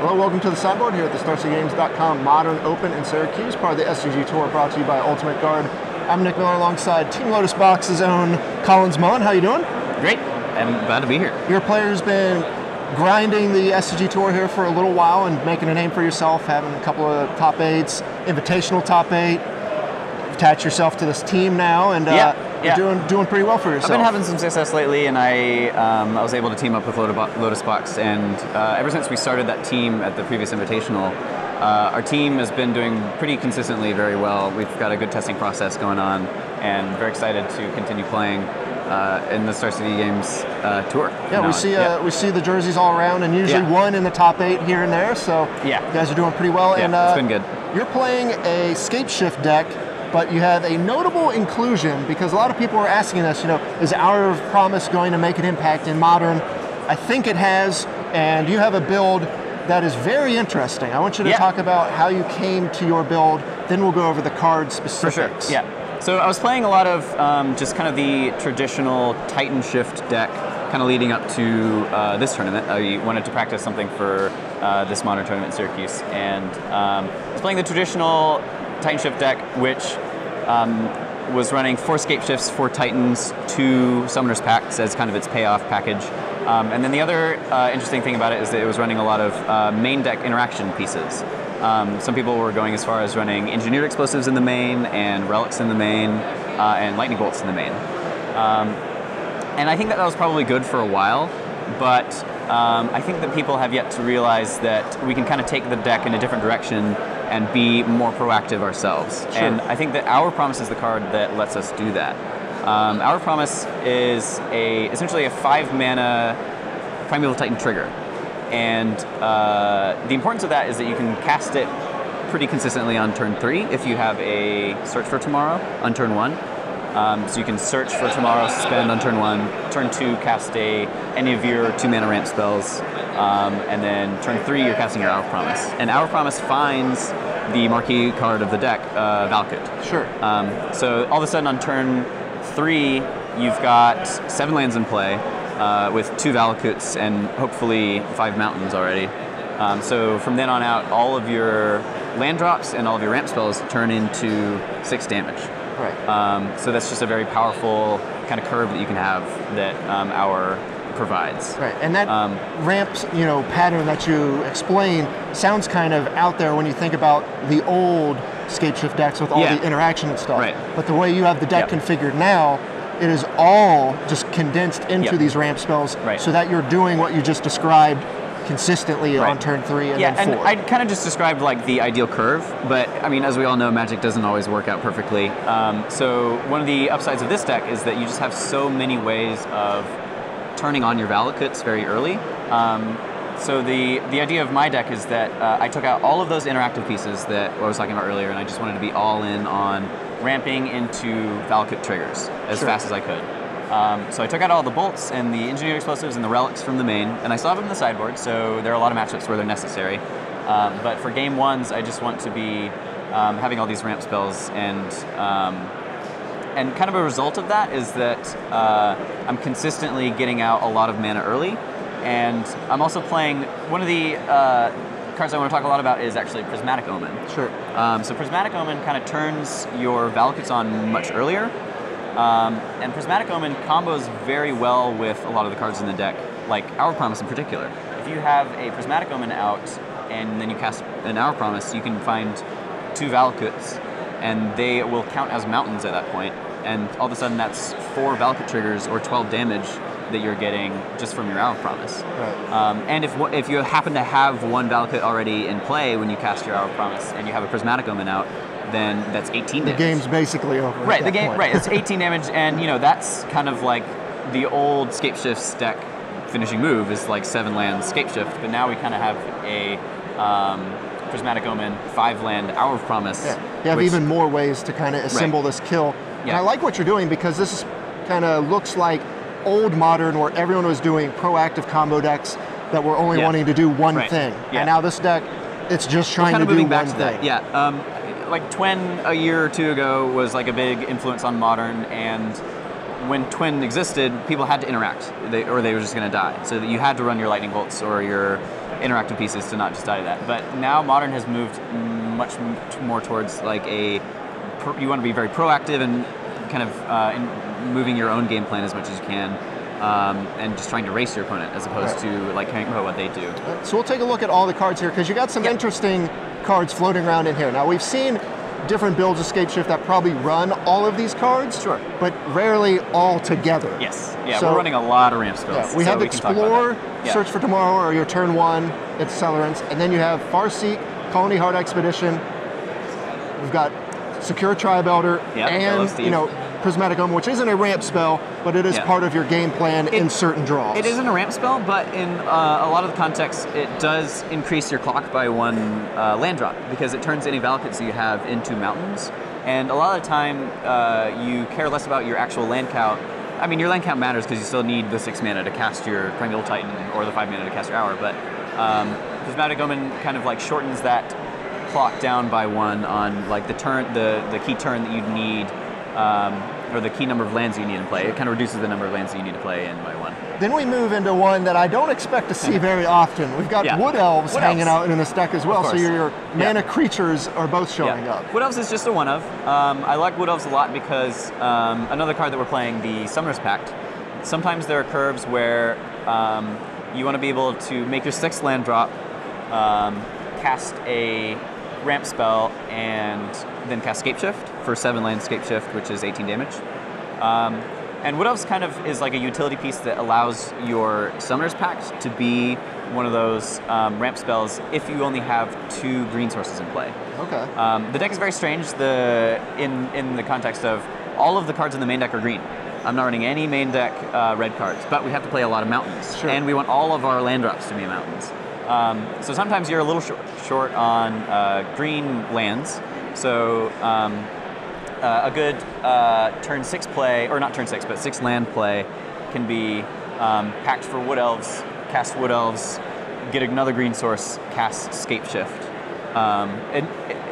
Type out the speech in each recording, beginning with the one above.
Hello, welcome to the Sideboard here at the StarCityGames.com Modern Open in Syracuse, part of the SCG Tour brought to you by Ultimate Guard. I'm Nick Miller alongside Team Lotus Box's own Collins Mullen. How you doing? Great. I'm glad to be here. Your player's been grinding the SCG Tour here for a little while and making a name for yourself, having a couple of top 8s, invitational top 8. Attach yourself to this team now, and you're doing pretty well for yourself. I've been having some success lately, and I was able to team up with Lotus Box, and ever since we started that team at the previous Invitational, our team has been doing pretty consistently very well. We've got a good testing process going on, and very excited to continue playing in the Star City Games tour. Yeah, we see the jerseys all around, and usually one in the top 8 here and there. So you guys are doing pretty well. Yeah, and it's been good. You're playing a Scapeshift deck, but you have a notable inclusion because a lot of people are asking us, is Hour of Promise going to make an impact in Modern? I think it has, and you have a build that is very interesting. I want you to talk about how you came to your build, then we'll go over the card specifics. For sure, yeah. So I was playing a lot of just kind of the traditional Titan Shift deck, kind of leading up to this tournament. I wanted to practice something for this Modern tournament in Syracuse, and I was playing the traditional Titan Shift deck, which was running 4 Scapeshifts, 4 Titans, 2 Summoner's Pacts as kind of its payoff package. And then the other interesting thing about it is that it was running a lot of main deck interaction pieces. Some people were going as far as running Engineered Explosives in the main, and Relics in the main, and Lightning Bolts in the main. And I think that was probably good for a while, but I think that people have yet to realize that we can kind of take the deck in a different direction and be more proactive ourselves. Sure. And I think that Hour Promise is the card that lets us do that. Hour Promise is essentially a 5-mana Primeval Titan trigger. And the importance of that is that you can cast it pretty consistently on turn 3 if you have a Search for Tomorrow on turn 1. So you can search for tomorrow, spend on turn 1, turn 2, cast any of your 2-mana ramp spells, and then turn 3, you're casting your Hour Promise. And Hour Promise finds the marquee card of the deck, Valakut. Sure. So all of a sudden on turn 3, you've got 7 lands in play, with 2 Valakuts and hopefully 5 mountains already. So from then on out, all of your land drops and all of your ramp spells turn into 6 damage. Right. So that's just a very powerful kind of curve that you can have that Hour provides. Right, and that ramps, pattern that you explain sounds kind of out there when you think about the old Scapeshift decks with all the interaction and stuff. Right. But the way you have the deck configured now, it is all just condensed into these ramp spells, so that you're doing what you just described consistently on turn 3 and then 4. And I kind of just described like the ideal curve, but I mean, as we all know, Magic doesn't always work out perfectly. So one of the upsides of this deck is that you just have so many ways of turning on your Valakuts very early. So the idea of my deck is that I took out all of those interactive pieces that I was talking about earlier, and I just wanted to be all in on ramping into Valakut triggers as fast as I could. So I took out all the bolts and the engineered explosives and the relics from the main, and I still have them in the sideboard, so there are a lot of matchups where they're necessary. But for game 1s, I just want to be having all these ramp spells, and kind of a result of that is that I'm consistently getting out a lot of mana early, and I'm also playing one of the cards I want to talk a lot about is actually Prismatic Omen. Sure. So Prismatic Omen kind of turns your Valakuts on much earlier. And Prismatic Omen combos very well with a lot of the cards in the deck, like Hour Promise in particular. If you have a Prismatic Omen out and then you cast an Hour Promise, you can find 2 Valakuts, and they will count as mountains at that point. And all of a sudden that's 4 Valakut triggers or 12 damage that you're getting just from your Hour Promise. Right. And if you happen to have 1 Valakut already in play when you cast your Hour Promise and you have a Prismatic Omen out, then that's 18 damage. The game's basically over. Right, it's 18 damage, and that's kind of like the old Scapeshift's deck finishing move is like 7 land Scapeshift, but now we kind of have a Prismatic Omen 5-land Hour of Promise. Yeah. You have even more ways to kind of assemble this kill. And I like what you're doing because this kind of looks like old Modern where everyone was doing proactive combo decks that were only wanting to do one thing. And now this deck, it's just trying to do one thing. Like Twen a year or 2 ago was like a big influence on Modern, and when Twin existed, people had to interact, or they were just going to die. So that you had to run your lightning bolts or your interactive pieces to not just die to that. But now Modern has moved much more towards like you want to be very proactive and kind of in moving your own game plan as much as you can. And just trying to race your opponent as opposed to like caring about what they do. So we'll take a look at all the cards here because you got some interesting cards floating around in here. Now we've seen different builds of Scapeshift that probably run all of these cards, sure, but rarely all together. Yes, yeah, so, we're running a lot of ramp spells. Yeah, we have Explore, Search for Tomorrow, or your turn 1, it's Accelerants, and then you have Farseek, Colony Heart Expedition. We've got Secure Tribe Elder, and you know, Prismatic Omen, which isn't a ramp spell, but it is part of your game plan in certain draws. It isn't a ramp spell, but in a lot of the contexts, it does increase your clock by 1 land drop, because it turns any Valakutes you have into mountains. And a lot of the time, you care less about your actual land count. I mean, your land count matters because you still need the 6 mana to cast your Primeval Titan, or the 5 mana to cast your Hour, but Prismatic Omen kind of like shortens that clock down by 1 on like the key turn that you'd need, or the key number of lands you need to play. It kind of reduces the number of lands that you need to play in by 1. Then we move into one that I don't expect to see very often. We've got Wood Elves hanging out in this deck as well, so your mana creatures are both showing up. Wood Elves is just a one of. I like Wood Elves a lot because another card that we're playing, the Summoner's Pact, sometimes there are curves where you want to be able to make your 6th land drop, cast a ramp spell, and then cast Scapeshift for 7 land Scapeshift, which is 18 damage. And Wood Elves kind of is like a utility piece that allows your Summoner's Pact to be one of those ramp spells if you only have 2 green sources in play. Okay. The deck is very strange in the context of all of the cards in the main deck are green. I'm not running any main deck red cards, but we have to play a lot of mountains. Sure. And we want all of our land drops to be mountains. So sometimes you're a little short on green lands. So a good turn 6 play, or not turn 6, but 6 land play can be packed for Wood Elves, cast Wood Elves, get another green source, cast Scapeshift.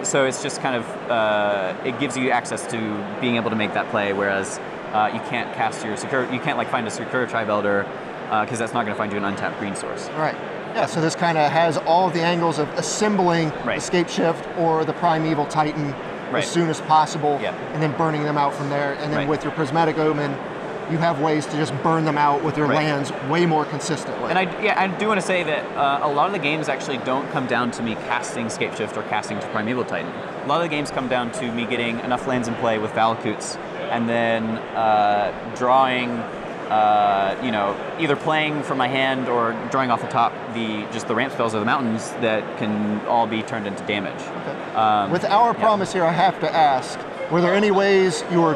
So it's just kind of, it gives you access to being able to make that play, whereas you can't cast your you can't like find a Secure Tribe Elder, because that's not going to find you an untapped green source. Right. Yeah, so this kind of has all of the angles of assembling the Scapeshift or the Primeval Titan as soon as possible, and then burning them out from there. And then with your Prismatic Omen, you have ways to just burn them out with your lands way more consistently. And I do want to say that a lot of the games actually don't come down to me casting Scapeshift or casting to Primeval Titan. A lot of the games come down to me getting enough lands in play with Valakutes, and then drawing, you know, either playing from my hand or drawing off the top just the ramp spells of the mountains that can all be turned into damage. Okay. With our promise here, I have to ask, were there any ways you were,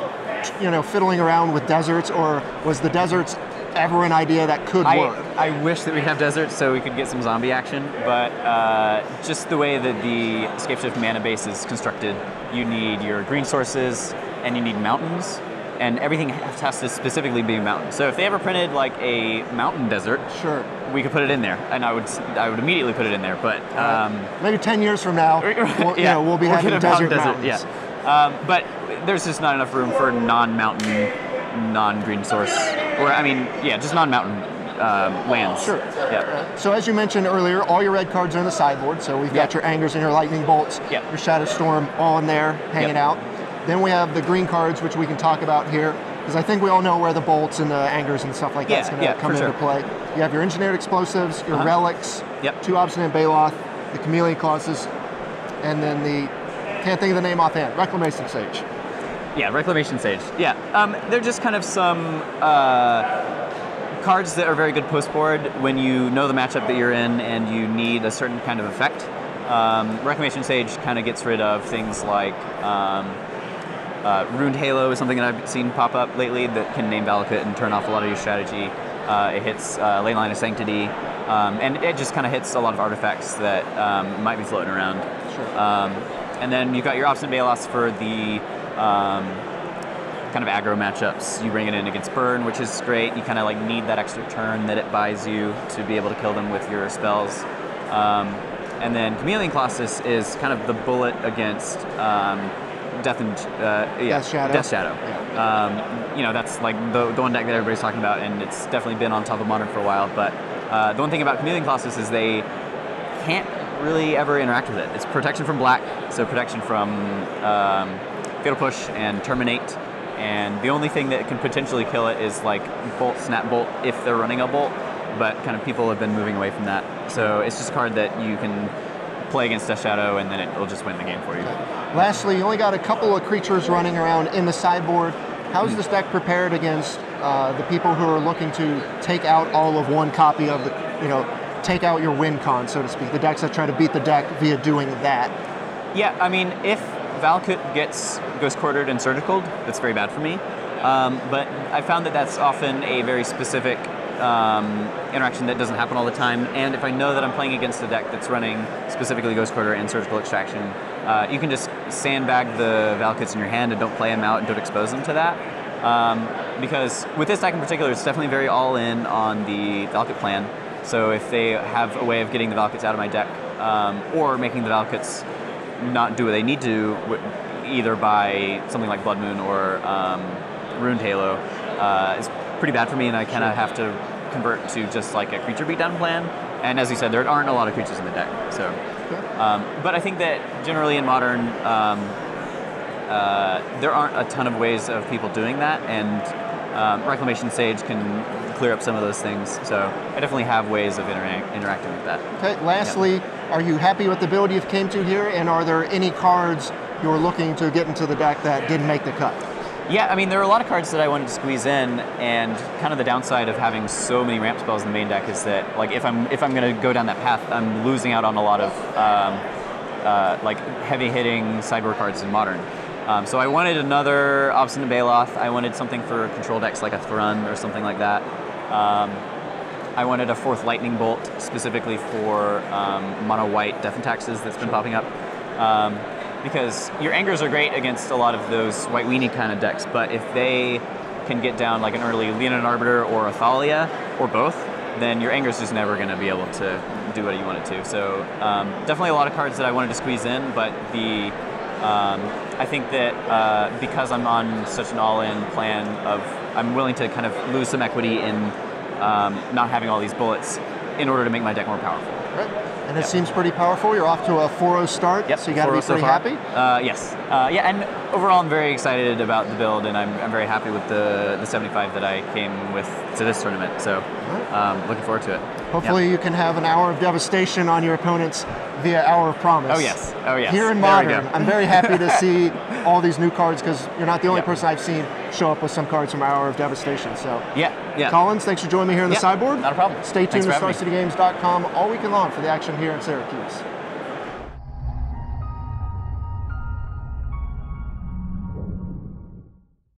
you know, fiddling around with deserts, or was the deserts ever an idea that could work? I wish that we have deserts so we could get some zombie action, but just the way that the Scapeshift mana base is constructed, you need your green sources and you need mountains, and everything has to specifically be mountains. So if they ever printed like a mountain desert, we could put it in there, and I would immediately put it in there. But maybe 10 years from now, we'll be having desert mountains. But there's just not enough room for non-mountain, non-green source, or I mean, just non-mountain lands. Sure. Yeah. So as you mentioned earlier, all your red cards are in the sideboard. So we've got your Angers and your Lightning Bolts, your Shadow Storm all in there, hanging out. Then we have the green cards, which we can talk about here, because I think we all know where the bolts and the Angers and stuff like that's going to come into play. You have your Engineered Explosives, your Relics, 2 Obstinate Baloth, the Chameleon Colossus, and then the, can't think of the name offhand, Reclamation Sage. Yeah, Reclamation Sage. Yeah, they're just kind of some cards that are very good post-board when you know the matchup that you're in and you need a certain kind of effect. Reclamation Sage kind of gets rid of things like Ruined Halo is something that I've seen pop up lately that can name Valakut and turn off a lot of your strategy. It hits Ley Line of Sanctity, and it just kind of hits a lot of artifacts that might be floating around. And then you've got your Obstinate Baloths for the kind of aggro matchups. You bring it in against Burn, which is great. You kind of like need that extra turn that it buys you to be able to kill them with your spells. And then Chameleon Colossus is kind of the bullet against Death Shadow. You know, that's like the one deck that everybody's talking about, and it's definitely been on top of Modern for a while. But the one thing about Chameleon Colossus is they can't really ever interact with it. It's protection from black, so protection from Fatal Push and Terminate, and the only thing that can potentially kill it is like Bolt, Snap Bolt if they're running a Bolt, but kind of people have been moving away from that. So it's just a card that you can play against Death Shadow and then it'll just win the game for you. Lastly, you only got a couple of creatures running around in the sideboard. How is this deck prepared against the people who are looking to take out all of one copy of the, you know, take out your win con, so to speak, the decks that try to beat the deck via doing that? Yeah, I mean, if Valakut gets Ghost Quartered and Surgicaled, that's very bad for me. But I found that that's often a very specific interaction that doesn't happen all the time. And if I know that I'm playing against a deck that's running specifically Ghost Quarter and Surgical Extraction, you can just sandbag the Valakuts in your hand and don't play them out and don't expose them to that. Because with this deck in particular, it's definitely very all in on the Valakut plan. So if they have a way of getting the Valakuts out of my deck, or making the Valakuts not do what they need to, either by something like Blood Moon or Ruined Halo, is pretty bad for me, and I kind of have to convert to just like a creature beatdown plan. And as you said, there aren't a lot of creatures in the deck. So, but I think that generally in Modern, there aren't a ton of ways of people doing that, and Reclamation Sage can clear up some of those things. So I definitely have ways of interacting with that. Okay, lastly, are you happy with the build you came to here, and are there any cards you're looking to get into the deck that didn't make the cut? Yeah, I mean, there are a lot of cards that I wanted to squeeze in, and kind of the downside of having so many ramp spells in the main deck is that, like, if I'm going to go down that path, I'm losing out on a lot of like heavy-hitting sideboard cards in Modern. So I wanted another Obstinate Baloth. I wanted something for control decks like a Thrun or something like that. I wanted a 4th Lightning Bolt specifically for mono white Death and Taxes that's been popping up. Because your Angers are great against a lot of those white weenie kind of decks, but if they can get down like an early Leonin Arbiter or a Thalia, or both, then your Anger's just never going to be able to do what you want it to. So definitely a lot of cards that I wanted to squeeze in, but the I think that because I'm on such an all-in plan of, I'm willing to kind of lose some equity in not having all these bullets in order to make my deck more powerful. Right. And it seems pretty powerful. You're off to a 4-0 start, so you got to be pretty happy. Yes. Yeah, and overall I'm very excited about the build, and I'm very happy with the 75 that I came with to this tournament. So looking forward to it. Hopefully you can have an Hour of Devastation on your opponents via Hour of Promise. Oh yes. Oh yes. Here in Modern, I'm very happy to see all these new cards, because you're not the only person I've seen show up with some cards from Hour of Devastation. So yeah. Collins, thanks for joining me here in the sideboard. Not a problem. Stay tuned to StarCityGames.com all weekend long for the action here in Syracuse.